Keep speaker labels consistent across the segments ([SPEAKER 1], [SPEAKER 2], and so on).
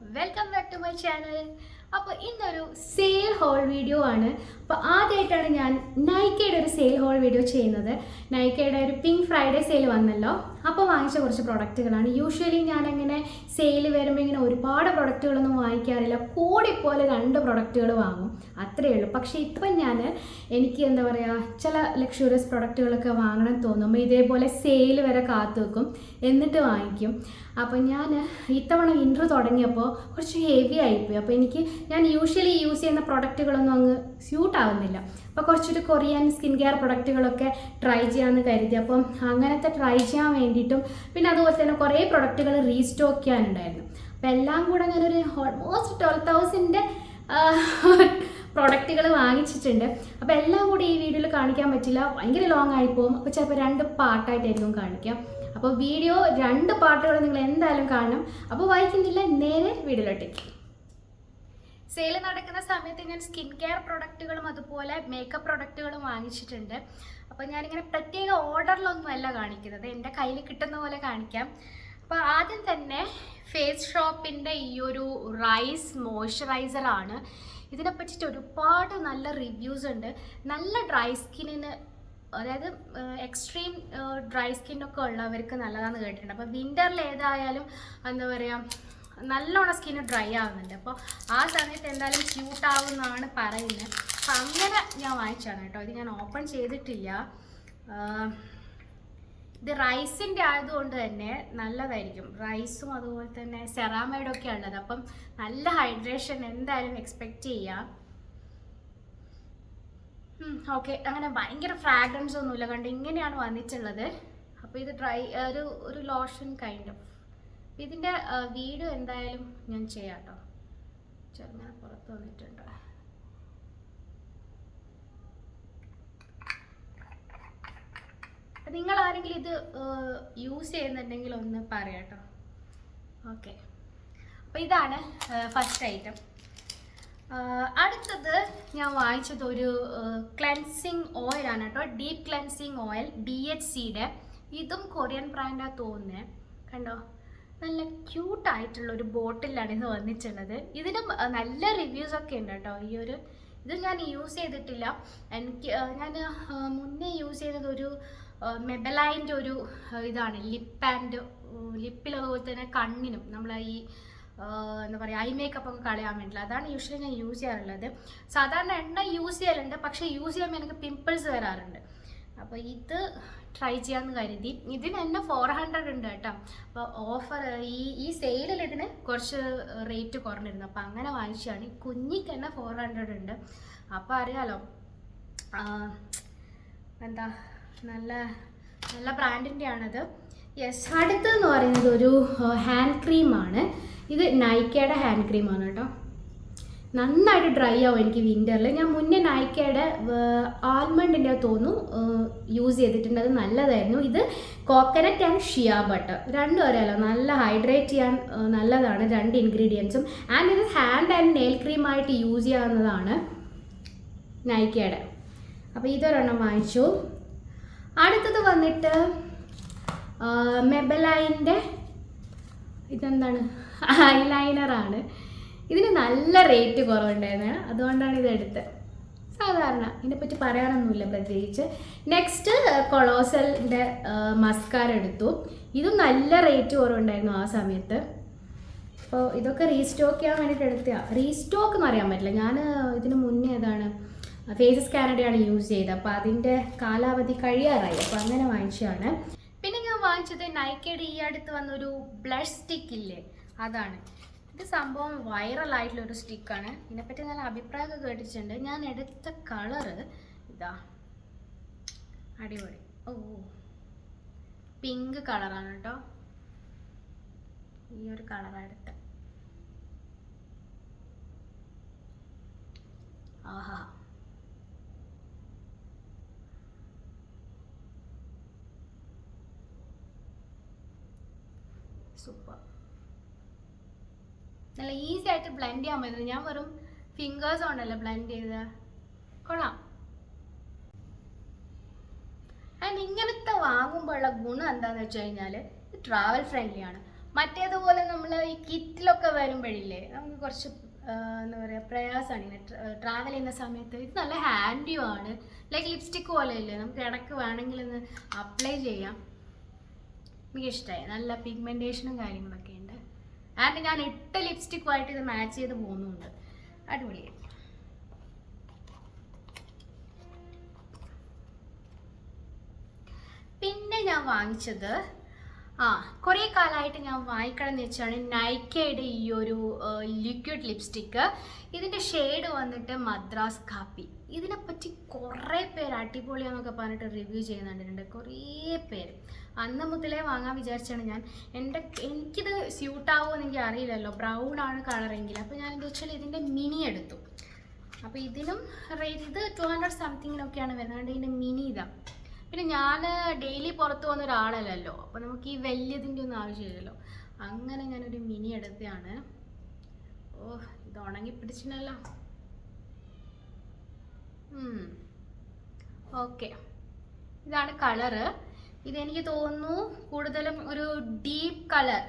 [SPEAKER 1] Welcome back to my channel. അപ്പോൾ ഇന്നൊരു sale whole video ആണ്. അപ്പോൾ ആദ്യമായിട്ടാണ് ഞാൻ നൈക്കയുടെ ഒരു സെയിൽ ഹോൾ വീഡിയോ ചെയ്യുന്നത്. നൈക്കയുടെ ഒരു പിങ്ക് ഫ്രൈഡേ സെയിൽ വന്നല്ലോ, അപ്പോൾ വാങ്ങിച്ച കുറച്ച് പ്രൊഡക്റ്റുകളാണ്. യൂഷ്വലി ഞാനങ്ങനെ സെയിൽ വരുമ്പോൾ ഇങ്ങനെ ഒരുപാട് പ്രൊഡക്റ്റുകളൊന്നും വാങ്ങിക്കാറില്ല. കൂടിപ്പോലെ 2 പ്രൊഡക്റ്റുകൾ വാങ്ങും, അത്രയേ ഉള്ളൂ. പക്ഷേ ഇപ്പം എനിക്ക് എന്താ പറയുക, ചില ലക്ഷറിയസ് പ്രൊഡക്റ്റുകളൊക്കെ വാങ്ങണം തോന്നുമ്പോൾ ഇതേപോലെ സെയിൽ വരെ കാത്തു വെക്കും, എന്നിട്ട് വാങ്ങിക്കും. അപ്പോൾ ഞാൻ ഇത്തവണ വിൻ്റർ തുടങ്ങിയപ്പോൾ കുറച്ച് ഹെവി ആയിപ്പോയി. അപ്പോൾ ഞാൻ യൂഷ്വലി യൂസ് ചെയ്യുന്ന പ്രൊഡക്റ്റുകളൊന്നും അങ്ങ് സ്യൂട്ട് ആവുന്നില്ല. അപ്പോൾ കുറച്ചൊരു കൊറിയൻ സ്കിൻ കെയർ പ്രൊഡക്റ്റുകളൊക്കെ ട്രൈ ചെയ്യാമെന്ന് കരുതി. അപ്പം അങ്ങനത്തെ ട്രൈ ചെയ്യാൻ വേണ്ടിയിട്ടും പിന്നെ അതുപോലെ തന്നെ കുറേ പ്രൊഡക്റ്റുകൾ റീസ്റ്റോക്ക് ചെയ്യാനുണ്ടായിരുന്നു. അപ്പോൾ എല്ലാം കൂടെ ഞാനൊരു ഓൾമോസ്റ്റ് 12,000 പ്രൊഡക്റ്റുകൾ വാങ്ങിച്ചിട്ടുണ്ട്. അപ്പോൾ എല്ലാം കൂടി ഈ വീഡിയോയിൽ കാണിക്കാൻ പറ്റില്ല, ഭയങ്കര ലോങ് ആയിപ്പോവും. അപ്പോൾ ചിലപ്പോൾ 2 പാർട്ടായിട്ടായിരിക്കും കാണിക്കാം. അപ്പോൾ വീഡിയോ 2 പാർട്ടുകൾ നിങ്ങൾ എന്തായാലും കാണണം. അപ്പോൾ വായിക്കുന്നില്ല, നേരെ വീഡിയോയിലോട്ടേക്ക്. സെയിൽ നടക്കുന്ന സമയത്ത് ഞാൻ സ്കിൻ കെയർ പ്രൊഡക്റ്റുകളും അതുപോലെ മേക്കപ്പ് പ്രൊഡക്റ്റുകളും വാങ്ങിച്ചിട്ടുണ്ട്. അപ്പോൾ ഞാനിങ്ങനെ പ്രത്യേക ഓർഡറിലൊന്നുമല്ല കാണിക്കുന്നത്, എൻ്റെ കയ്യിൽ കിട്ടുന്ന പോലെ കാണിക്കാം. അപ്പോൾ ആദ്യം തന്നെ ഫേസ് ഷോപ്പിൻ്റെ ഈ ഒരു റൈസ് മോയ്സ്ചറൈസറാണ്. ഇതിനെ പറ്റിയിട്ട് ഒരുപാട് നല്ല റിവ്യൂസ് ഉണ്ട്. നല്ല ഡ്രൈ സ്കിന്നിന്, അതായത് എക്സ്ട്രീം ഡ്രൈ സ്കിന്നൊക്കെ ഉള്ളവർക്ക് നല്ലതാണെന്ന് കേട്ടിട്ടുണ്ട്. അപ്പോൾ വിൻ്ററിൽ ഏതായാലും എന്താ പറയുക, നല്ലോണം സ്കിന്ന് ഡ്രൈ ആവുന്നുണ്ട്. അപ്പോൾ ആ സമയത്ത് എന്തായാലും ക്യൂട്ട് ആവുമെന്നാണ് പറയുന്നത്. അപ്പം അങ്ങനെ ഞാൻ വാങ്ങിച്ചാണ് കേട്ടോ. ഇത് ഞാൻ ഓപ്പൺ ചെയ്തിട്ടില്ല. ഇത് റൈസിൻ്റെ ആയതുകൊണ്ട് തന്നെ നല്ലതായിരിക്കും. റൈസും അതുപോലെ തന്നെ സെറാമൈഡൊക്കെ ഉള്ളത്, അപ്പം നല്ല ഹൈഡ്രേഷൻ എന്തായാലും എക്സ്പെക്റ്റ് ചെയ്യാം. ഓക്കെ, അങ്ങനെ ഭയങ്കര ഫ്രാഗ്രൻസ് ഒന്നുമില്ല, കണ്ട് ഇങ്ങനെയാണ് വന്നിട്ടുള്ളത്. അപ്പോൾ ഇത് ഒരു ലോഷൻ കൈൻഡ് ഓഫ്. ഇതിൻ്റെ വീഡിയോ എന്തായാലും ഞാൻ ചെയ്യാം കേട്ടോ. ചെറുങ്ങനെ പുറത്ത് വന്നിട്ടുണ്ട്. നിങ്ങൾ ആരെങ്കിലും ഇത് യൂസ് ചെയ്യുന്നുണ്ടെങ്കിൽ ഒന്ന് പറയാം കേട്ടോ. ഓക്കെ, അപ്പോൾ ഇതാണ് ഫസ്റ്റ് ഐറ്റം. അടുത്തത് ഞാൻ വാങ്ങിച്ചത് ഒരു ക്ലെൻസിങ് ഓയിലാണ് കേട്ടോ. ഡീപ്പ് ക്ലെൻസിങ് ഓയിൽ DHCയുടെ. ഇതും കൊറിയൻ ബ്രാൻഡാണ് തോന്നുന്നത്. കണ്ടോ, നല്ല ക്യൂട്ടായിട്ടുള്ളൊരു ബോട്ടിലാണ് ഇത് വന്നിട്ടുള്ളത്. ഇതിനും നല്ല റിവ്യൂസൊക്കെ ഉണ്ട് കേട്ടോ. ഇത് ഞാൻ യൂസ് ചെയ്തിട്ടില്ല. ഞാൻ മുന്നേ യൂസ് ചെയ്തത് ഒരു മെബലൈൻ്റെ ഒരു ഇതാണ്, ലിപ്പിൽ അതുപോലെ തന്നെ കണ്ണിനും നമ്മൾ ഈ എന്താ പറയുക, ഐ മേക്കപ്പ് ഒക്കെ കളയാൻ വേണ്ടിയില്ല. അതാണ് യൂഷ്വലി ഞാൻ യൂസ് ചെയ്യാറുള്ളത്. സാധാരണ എണ്ണ യൂസ് ചെയ്യാറുണ്ട്, പക്ഷേ യൂസ് ചെയ്യുമ്പോൾ എനിക്ക് പിമ്പിൾസ് വരാറുണ്ട്. അപ്പോൾ ഇത് ട്രൈ ചെയ്യാമെന്ന് കരുതി. ഇതിന് തന്നെ 400 ഉണ്ട് കേട്ടോ. അപ്പോൾ ഓഫർ ഈ സെയിലിൽ ഇതിന് കുറച്ച് റേറ്റ് കുറഞ്ഞിരുന്നു, അപ്പോൾ അങ്ങനെ വാങ്ങിച്ചാണ്. ഈ കുഞ്ഞിക്ക് തന്നെ 400 ഉണ്ട്. അപ്പോൾ അറിയാലോ എന്താ, നല്ല നല്ല ബ്രാൻഡിൻ്റെ ആണത്. യെസ്, അടുത്തതെന്ന് പറയുന്നത് ഒരു ഹാൻഡ് ക്രീമാണ്. ഇത് നൈക്കയുടെ ഹാൻഡ് ക്രീമാണ് കേട്ടോ. നന്നായിട്ട് ഡ്രൈ ആവും എനിക്ക് വിൻ്ററിൽ. ഞാൻ മുന്നേ നൈക്കയുടെ ആൽമണ്ടിൻ്റെ തോന്നുന്നു യൂസ് ചെയ്തിട്ടുണ്ട്, അത് നല്ലതായിരുന്നു. ഇത് കോക്കനട്ട് ആൻഡ് ഷിയ ബട്ടർ രണ്ടും അറിയാലോ, നല്ല ഹൈഡ്രേറ്റ് ചെയ്യാൻ നല്ലതാണ് 2 ഇൻഗ്രീഡിയൻസും. ആൻഡ് ഇത് ഹാൻഡ് ആൻഡ് നെയിൽ ക്രീമായിട്ട് യൂസ് ചെയ്യാവുന്നതാണ് നൈക്കയുടെ. അപ്പോൾ ഇതൊരെണ്ണം വാങ്ങിച്ചു. അടുത്തത് വന്നിട്ട് മെബലൈൻ്റെ ഇതെന്താണ്, ഐലൈനറാണ്. ഇതിന് നല്ല റേറ്റ് കുറവുണ്ടായിരുന്നു, അതുകൊണ്ടാണ് ഇതെടുത്തത്. സാധാരണ ഇതിനെപ്പറ്റി പറയാനൊന്നുമില്ല പ്രത്യേകിച്ച്. നെക്സ്റ്റ് കൊളോസലിൻ്റെ മസ്കാര എടുത്തു. ഇതും നല്ല റേറ്റ് കുറവുണ്ടായിരുന്നു ആ സമയത്ത്. അപ്പോൾ ഇതൊക്കെ റീസ്റ്റോക്ക് ചെയ്യാൻ വേണ്ടിയിട്ട് എടുത്തതാണ്. റീസ്റ്റോക്ക് എന്ന് അറിയാൻ പറ്റില്ല. ഞാൻ ഇതിന് മുന്നേ ഏതാണ് ഫേസസ് കാനഡയാണ് യൂസ് ചെയ്തത്. അപ്പോൾ അതിൻ്റെ കാലാവധി കഴിയാറായി, അപ്പോൾ അങ്ങനെ വാങ്ങിച്ചതാണ്. പിന്നെ ഞാൻ വാങ്ങിച്ചത് നൈക്കയുടെ ഈ അടുത്ത് വന്നൊരു ബ്ലഷ് സ്റ്റിക്ക് ഇല്ലേ, അതാണ്. ഇത് സംഭവം വൈറലായിട്ടുള്ളൊരു സ്റ്റിക്കാണ്. ഇതിനെപ്പറ്റി നല്ല അഭിപ്രായമൊക്കെ കേട്ടിട്ടുണ്ട്. ഞാൻ എടുത്ത കളറ് ഇതാ, അടിപൊളി. പിങ്ക് കളറാണ് കേട്ടോ. ഈ ഒരു കളറാണ് എടുത്തത്. ആഹാ, സൂപ്പർ. നല്ല ഈസി ആയിട്ട് ബ്ലെൻഡ് ചെയ്യാൻ പറ്റുന്നത്. ഞാൻ വെറും ഫിംഗേഴ്സ് കൊണ്ടല്ലേ ബ്ലെൻഡ് ചെയ്ത്, കൊള്ളാം. ആൻഡ് ഇങ്ങനത്തെ വാങ്ങുമ്പോഴുള്ള ഗുണം എന്താണെന്ന് വെച്ച് കഴിഞ്ഞാൽ ഇത് ട്രാവൽ ഫ്രണ്ട്ലി ആണ്. മറ്റേതുപോലെ നമ്മൾ ഈ കിറ്റിലൊക്കെ വരുമ്പോഴില്ലേ നമുക്ക് കുറച്ച് എന്താ പറയുക പ്രയാസമാണ് ഇങ്ങനെ ട്രാവൽ ചെയ്യുന്ന സമയത്ത്. ഇത് നല്ല ഹാൻഡിയും ആണ്, ലൈക്ക് ലിപ്സ്റ്റിക് പോലെ ഇല്ലേ, നമുക്ക് ഇടയ്ക്ക് വേണമെങ്കിൽ ഒന്ന് അപ്ലൈ ചെയ്യാം. എനിക്കിഷ്ടമായി, നല്ല പിഗ്മെൻറ്റേഷനും കാര്യങ്ങളൊക്കെ ഉണ്ട്. ആൻഡ് ഞാൻ ഇട്ട ലിപ്സ്റ്റിക്കുമായിട്ട് ഇത് മാച്ച് ചെയ്ത് പോകുന്നുണ്ട്, അടിപൊളിയായി. പിന്നെ ഞാൻ വാങ്ങിച്ചത് കുറേ കാലമായിട്ട് ഞാൻ വാങ്ങിക്കണം എന്ന് വെച്ചാണ് നൈക്കയുടെ ഈ ഒരു ലിക്വിഡ് ലിപ്സ്റ്റിക്ക്. ഇതിൻ്റെ ഷെയ്ഡ് വന്നിട്ട് മദ്രാസ് കാപ്പി. ഇതിനെപ്പറ്റി കുറേ പേര് അടിപൊളിയാന്നൊക്കെ പറഞ്ഞിട്ട് റിവ്യൂ ചെയ്യുന്നുണ്ട്, കുറേ പേര്. അന്ന് മുതലേ വാങ്ങാൻ വിചാരിച്ചാണ് ഞാൻ. എനിക്കിത് സ്യൂട്ടാവുമോ എന്ന് എനിക്ക് അറിയില്ലല്ലോ, ബ്രൗൺ ആണ് കളറെങ്കിൽ. അപ്പോൾ ഞാൻ എന്താ വെച്ചാൽ ഇതിൻ്റെ മിനി എടുത്തു. അപ്പോൾ ഇതിനും റേറ്റ് ഇത് 200 സംതിങ്ങിനൊക്കെയാണ് വരുന്നത്. ഇതിൻ്റെ മിനി ഇതാണ്. പിന്നെ ഞാൻ ഡെയിലി പുറത്ത് പോകുന്ന ഒരാളല്ലല്ലോ, അപ്പോൾ നമുക്ക് ഈ വലിയതിൻ്റെ ഒന്നും ആവശ്യമില്ലല്ലോ. അങ്ങനെ ഞാനൊരു മിനി എടുത്തതാണ്. ഇത് ഉണങ്ങി പിടിച്ചിനല്ലോ. ഓക്കെ, ഇതാണ് കളറ്. ഇതെനിക്ക് തോന്നുന്നു കൂടുതലും ഒരു ഡീപ്പ് കളർ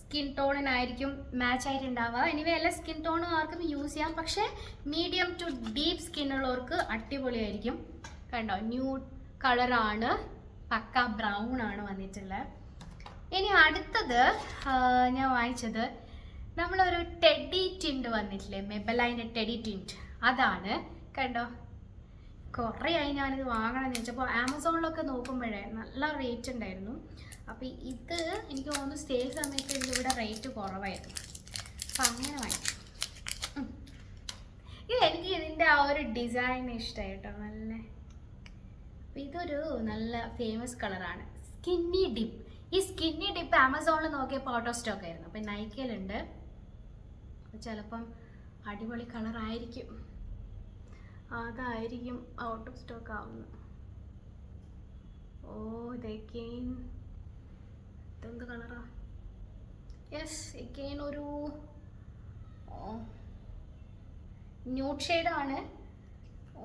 [SPEAKER 1] സ്കിൻ ടോണിനായിരിക്കും മാച്ച് ആയിട്ടുണ്ടാവുക. എനിവേ എല്ലാ സ്കിൻ ടോണും ആർക്കും യൂസ് ചെയ്യാം, പക്ഷേ മീഡിയം ടു ഡീപ്പ് സ്കിന്നുള്ളവർക്ക് അടിപൊളിയായിരിക്കും. കണ്ടോ, ന്യൂഡ് കളറാണ്, പക്ക ബ്രൗൺ ആണ് വന്നിട്ടുള്ളത്. ഇനി അടുത്തത് ഞാൻ വാങ്ങിച്ചത് നമ്മളൊരു ടെഡി ടിൻറ്റ് വന്നിട്ടില്ലേ, മെബലൈൻ്റെ ടെഡി ടിൻറ്റ്, അതാണ്. കണ്ടോ, കുറേ ആയി ഞാനിത് വാങ്ങണമെന്ന് വെച്ചപ്പോൾ ആമസോണിലൊക്കെ നോക്കുമ്പോഴേ നല്ല റേറ്റ് ഉണ്ടായിരുന്നു. അപ്പോൾ ഇത് എനിക്ക് തോന്നുന്നു സെയിൽ സമയത്ത് ഇതിവിടെ റേറ്റ് കുറവായിരുന്നു, അപ്പം അങ്ങനെ വാങ്ങി. എനിക്ക് ഇതിൻ്റെ ആ ഒരു ഡിസൈൻ ഇഷ്ടമായി കേട്ടോ, നല്ല. ഇതൊരു നല്ല ഫേമസ് കളറാണ്, സ്കിന്നി ഡിപ്പ്. ഈ സ്കിന്നി ഡിപ്പ് ആമസോണിൽ നോക്കിയപ്പോൾ ഔട്ട് ഓഫ് സ്റ്റോക്ക് ആയിരുന്നു. അപ്പം നൈക്കയിലുണ്ട്, ചിലപ്പം അടിപൊളി കളറായിരിക്കും, അതായിരിക്കും ഔട്ട് ഓഫ് സ്റ്റോക്ക് ആവുന്നത്. ഇതെന്ത് കളറാ? യെസ്, എഗെയിൻ ഒരു ന്യൂഡ് ഷെയ്ഡാണ്,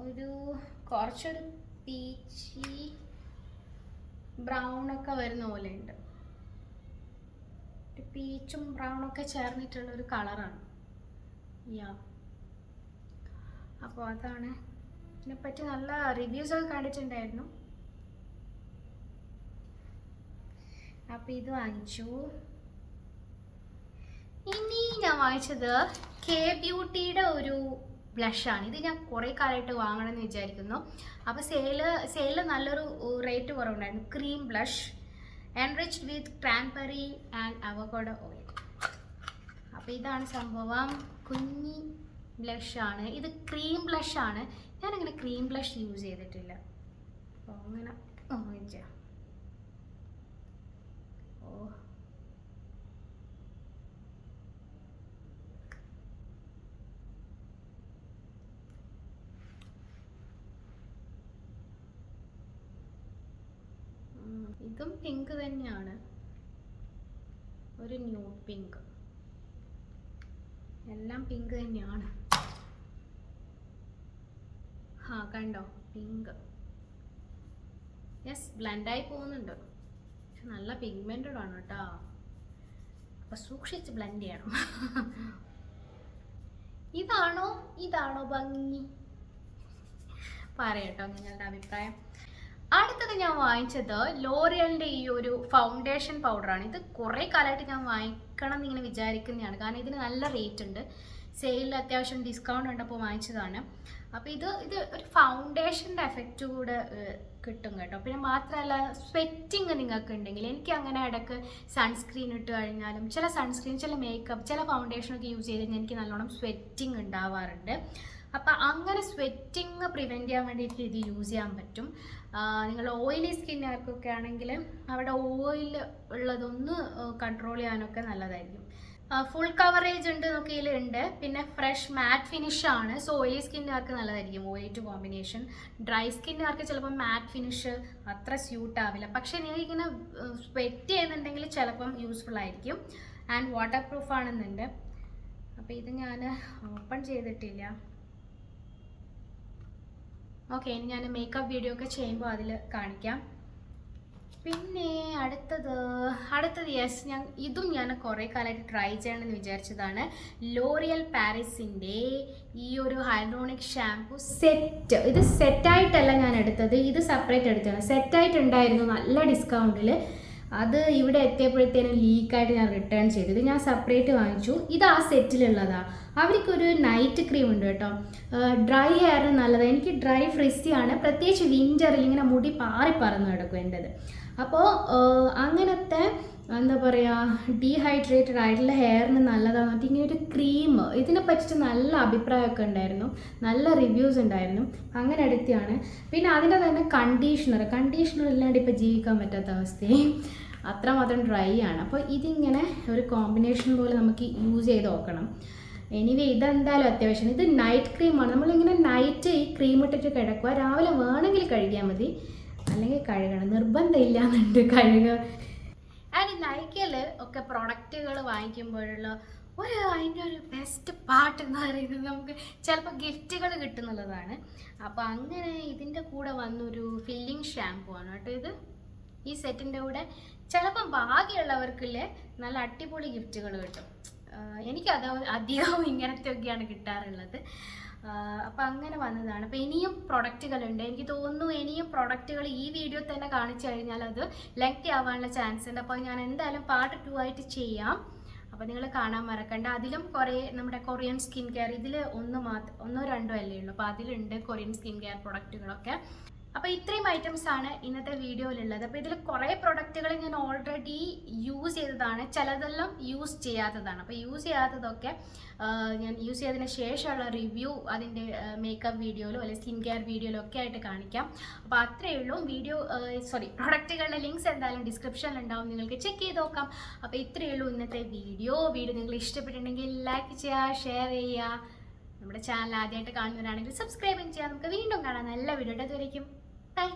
[SPEAKER 1] ഒരു കുറച്ചൊരു പീച്ചി ബ്രൗൺ ഒക്കെ വരുന്ന പോലെ ഉണ്ട്. പീച്ചും ബ്രൗണൊക്കെ ചേർന്നിട്ടുള്ള ഒരു കളറാണ്. അപ്പോൾ അതാണ്. ഇതിനെപ്പറ്റി നല്ല റിവ്യൂസൊക്കെ കണ്ടിട്ടുണ്ടായിരുന്നു. അപ്പോൾ ഇത് വാങ്ങിച്ചു. ഇനി ഞാൻ വാങ്ങിച്ചത് കെ ബ്യൂട്ടിയുടെ ഒരു ബ്ലഷാണ്. ഇത് ഞാൻ കുറേ കാലമായിട്ട് വാങ്ങണമെന്ന് വിചാരിക്കുന്നു. അപ്പോൾ സെയില് നല്ലൊരു റേറ്റ് കുറവുണ്ടായിരുന്നു. Cream blush enriched with cranberry and avocado oil. അപ്പോൾ ഇതാണ് സംഭവം, കുഞ്ഞി ബ്ലഷാണ്. ഇത് ക്രീം ബ്ലഷാണ്. ഞാനങ്ങനെ ക്രീം ബ്ലഷ് യൂസ് ചെയ്തിട്ടില്ല, അപ്പോൾ അങ്ങനെ ഇതും പിങ്ക് തന്നെയാണ്, ഒരു ന്യൂഡ് പിങ്ക്. എല്ലാം പിങ്ക് തന്നെയാണ്. കണ്ടോ, പിങ്ക്. യെസ്, ബ്ലെൻഡായി പോകുന്നുണ്ട്, പക്ഷെ നല്ല പിഗ്മെൻറ്റഡ് ആണ് കേട്ടോ. അപ്പം സൂക്ഷിച്ച് ബ്ലെൻഡ് ചെയ്യണം. ഇതാണോ ഭംഗി? പറയട്ടോ നിങ്ങളുടെ അഭിപ്രായം. അടുത്തത് ഞാൻ വാങ്ങിച്ചത് ലോറിയലിൻ്റെ ഈ ഒരു ഫൗണ്ടേഷൻ പൗഡറാണ്. ഇത് കുറേ കാലമായിട്ട് ഞാൻ വാങ്ങിക്കണം എന്നിങ്ങനെ വിചാരിക്കുന്നതാണ്, കാരണം ഇതിന് നല്ല റേറ്റ് ഉണ്ട്. സെയിലിൽ അത്യാവശ്യം ഡിസ്കൗണ്ട് ഉണ്ടപ്പോൾ വാങ്ങിച്ചതാണ്. അപ്പോൾ ഇത് ഒരു ഫൗണ്ടേഷൻ്റെ എഫക്റ്റ് കൂടെ കിട്ടും കേട്ടോ. പിന്നെ മാത്രമല്ല സ്വെറ്റിങ് നിങ്ങൾക്ക് ഉണ്ടെങ്കിൽ, എനിക്ക് അങ്ങനെ ഇടയ്ക്ക് സൺസ്ക്രീൻ ഇട്ട് കഴിഞ്ഞാലും ചില സൺസ്ക്രീൻ, ചില മേക്കപ്പ്, ചില ഫൗണ്ടേഷനൊക്കെ യൂസ് ചെയ്ത് കഴിഞ്ഞാൽ എനിക്ക് നല്ലോണം സ്വെറ്റിങ് ഉണ്ടാവാറുണ്ട്. അപ്പം അങ്ങനെ സ്വെറ്റിങ് പ്രിവെൻറ്റ് ചെയ്യാൻ വേണ്ടിയിട്ട് ഇത് യൂസ് ചെയ്യാൻ പറ്റും. നിങ്ങൾ ഓയിലി സ്കിന്നുകാർക്കൊക്കെ ആണെങ്കിൽ അവിടെ ഓയിൽ ഉള്ളതൊന്ന് കൺട്രോൾ ചെയ്യാനൊക്കെ നല്ലതായിരിക്കും. ഫുൾ കവറേജ് ഉണ്ട് എന്നൊക്കെ ഇതിലുണ്ട്. പിന്നെ ഫ്രഷ് മാറ്റ് ഫിനിഷ് ആണ്. സോ ഓയിലി സ്കിന്നുകാർക്ക് നല്ലതായിരിക്കും, ഓയിൽ ടു കോമ്പിനേഷൻ. ഡ്രൈ സ്കിന്നുകാർക്ക് ചിലപ്പോൾ മാറ്റ് ഫിനിഷ് അത്ര സ്യൂട്ട് ആവില്ല. പക്ഷേ നിങ്ങളിങ്ങനെ സ്വെറ്റ് ചെയ്യുന്നുണ്ടെങ്കിൽ ചിലപ്പം യൂസ്ഫുൾ ആയിരിക്കും. ആൻഡ് വാട്ടർ പ്രൂഫ് ആണെന്നുണ്ട്. അപ്പോൾ ഇത് ഞാൻ ഓപ്പൺ ചെയ്തിട്ടില്ല. ഓക്കെ, ഇനി ഞാൻ മേക്കപ്പ് വീഡിയോ ഒക്കെ ചെയ്യുമ്പോൾ അതിൽ കാണിക്കാം. പിന്നെ അടുത്തത് യെസ്, ഞാൻ കുറേ കാലമായിട്ട് ട്രൈ ചെയ്യണമെന്ന് വിചാരിച്ചതാണ്. ലോറിയൽ പാരീസിൻ്റെ ഈ ഒരു ഹൈഡ്രോണിക് ഷാംപൂ സെറ്റ്. ഇത് സെറ്റായിട്ടല്ല ഞാൻ എടുത്തത്, ഇത് സെപ്പറേറ്റ് എടുത്തതാണ്. സെറ്റായിട്ടുണ്ടായിരുന്നു നല്ല ഡിസ്കൗണ്ടിൽ. അത് ഇവിടെ എത്തിയപ്പോഴത്തേനും ലീക്കായിട്ട് ഞാൻ റിട്ടേൺ ചെയ്തു. ഇത് ഞാൻ സെപ്പറേറ്റ് വാങ്ങിച്ചു. ഇത് ആ സെറ്റിലുള്ളതാണ്. അവർക്കൊരു നൈറ്റ് ക്രീം ഉണ്ട് കേട്ടോ, ഡ്രൈ ഹെയറിന് നല്ലതാണ്. എനിക്ക് ഡ്രൈ ഫ്രിസിയാണ്, പ്രത്യേകിച്ച് വിൻ്ററിൽ ഇങ്ങനെ മുടി പാറി പറന്ന് കിടക്കും എൻ്റെത്. അപ്പോൾ അങ്ങനത്തെ എന്താ പറയുക, ഡീഹൈഡ്രേറ്റഡ് ആയിട്ടുള്ള ഹെയറിന് നല്ലതാണെന്ന് പറഞ്ഞിട്ട് ഇങ്ങനെ ഒരു ക്രീം, ഇതിനെ പറ്റിയിട്ട് നല്ല അഭിപ്രായമൊക്കെ ഉണ്ടായിരുന്നു, നല്ല റിവ്യൂസ് ഉണ്ടായിരുന്നു. അങ്ങനെ എടുത്തതാണ്. പിന്നെ അതിൻ്റെ തന്നെ കണ്ടീഷണർ ഇല്ലാണ്ട് ഇപ്പോൾ ജീവിക്കാൻ പറ്റാത്ത അവസ്ഥയും, അത്രമാത്രം ഡ്രൈ ആണ്. അപ്പോൾ ഇതിങ്ങനെ ഒരു കോമ്പിനേഷൻ പോലെ നമുക്ക് യൂസ് ചെയ്ത് നോക്കണം. എനിവേ ഇതെന്തായാലും അത്യാവശ്യം. ഇത് നൈറ്റ് ക്രീമാണ്. നമ്മളിങ്ങനെ നൈറ്റ് ഈ ക്രീം ഇട്ടിട്ട് കിടക്കുക, രാവിലെ വേണമെങ്കിൽ കഴുകിയാൽ മതി, അല്ലെങ്കിൽ കഴുകണം, നിർബന്ധമില്ല എന്നുണ്ട് കഴുകുക. ആൻഡ് നൈക്കയിൽ ഒക്കെ പ്രൊഡക്റ്റുകൾ വാങ്ങിക്കുമ്പോഴുള്ള അതിൻ്റെ ഒരു ബെസ്റ്റ് പാർട്ട് എന്ന് പറയുന്നത് നമുക്ക് ചിലപ്പോൾ ഗിഫ്റ്റുകൾ കിട്ടുന്നുള്ളതാണ്. അപ്പോൾ അങ്ങനെ ഇതിൻ്റെ കൂടെ വന്നൊരു ഫില്ലിങ് ഷാമ്പു ആണ് കേട്ടോ ഇത്. ഈ സെറ്റിൻ്റെ കൂടെ ചിലപ്പം ഭാഗ്യമുള്ളവർക്കില്ലേ നല്ല അടിപൊളി ഗിഫ്റ്റുകൾ കിട്ടും. എനിക്കത് അധികവും ഇങ്ങനത്തെയൊക്കെയാണ് കിട്ടാറുള്ളത്. അപ്പം അങ്ങനെ വന്നതാണ്. അപ്പോൾ ഇനിയും പ്രൊഡക്റ്റുകളുണ്ട്. എനിക്ക് തോന്നുന്നു ഇനിയും പ്രൊഡക്റ്റുകൾ ഈ വീഡിയോ തന്നെ കാണിച്ചു കഴിഞ്ഞാൽ അത് ലെങ്തി ആവാനുള്ള ചാൻസ് ഉണ്ട്. അപ്പോൾ ഞാൻ എന്തായാലും പാർട്ട് 2 ആയിട്ട് ചെയ്യാം. അപ്പോൾ നിങ്ങൾ കാണാൻ മറക്കണ്ട. അതിലും കുറേ നമ്മുടെ കൊറിയൻ സ്കിൻ കെയർ, ഇതിൽ ഒന്നോ രണ്ടോ അല്ലേ ഉള്ളൂ. അപ്പോൾ അതിലുണ്ട് കൊറിയൻ സ്കിൻ കെയർ പ്രൊഡക്റ്റുകളൊക്കെ. അപ്പോൾ ഇത്രയും ഐറ്റംസ് ആണ് ഇന്നത്തെ വീഡിയോയിലുള്ളത്. അപ്പോൾ ഇതിൽ കുറേ പ്രൊഡക്റ്റുകൾ ഞാൻ ഓൾറെഡി യൂസ് ചെയ്തതാണ്, ചിലതെല്ലാം യൂസ് ചെയ്യാത്തതാണ്. അപ്പോൾ യൂസ് ചെയ്യാത്തതൊക്കെ ഞാൻ യൂസ് ചെയ്തതിന് ശേഷമുള്ള റിവ്യൂ അതിൻ്റെ മേക്കപ്പ് വീഡിയോയിലോ അല്ലെങ്കിൽ സ്കിൻ കെയർ വീഡിയോയിലോ ഒക്കെ ആയിട്ട് കാണിക്കാം. അപ്പോൾ അത്രയേ ഉള്ളൂ. പ്രൊഡക്റ്റുകളുടെ ലിങ്ക്സ് എന്തായാലും ഡിസ്ക്രിപ്ഷനിൽ ഉണ്ടാവും, നിങ്ങൾക്ക് ചെക്ക് ചെയ്ത് നോക്കാം. അപ്പോൾ ഇത്രയേ ഉള്ളൂ ഇന്നത്തെ വീഡിയോ നിങ്ങൾ ഇഷ്ടപ്പെട്ടിട്ടുണ്ടെങ്കിൽ ലൈക്ക് ചെയ്യുക, ഷെയർ ചെയ്യുക. നമ്മുടെ ചാനൽ ആദ്യമായിട്ട് കാണുന്നവരാണെങ്കിൽ സബ്സ്ക്രൈബും ചെയ്യുക. നമുക്ക് വീണ്ടും കാണാം നല്ല വീഡിയോ. അതുവരേക്കും ബൈ.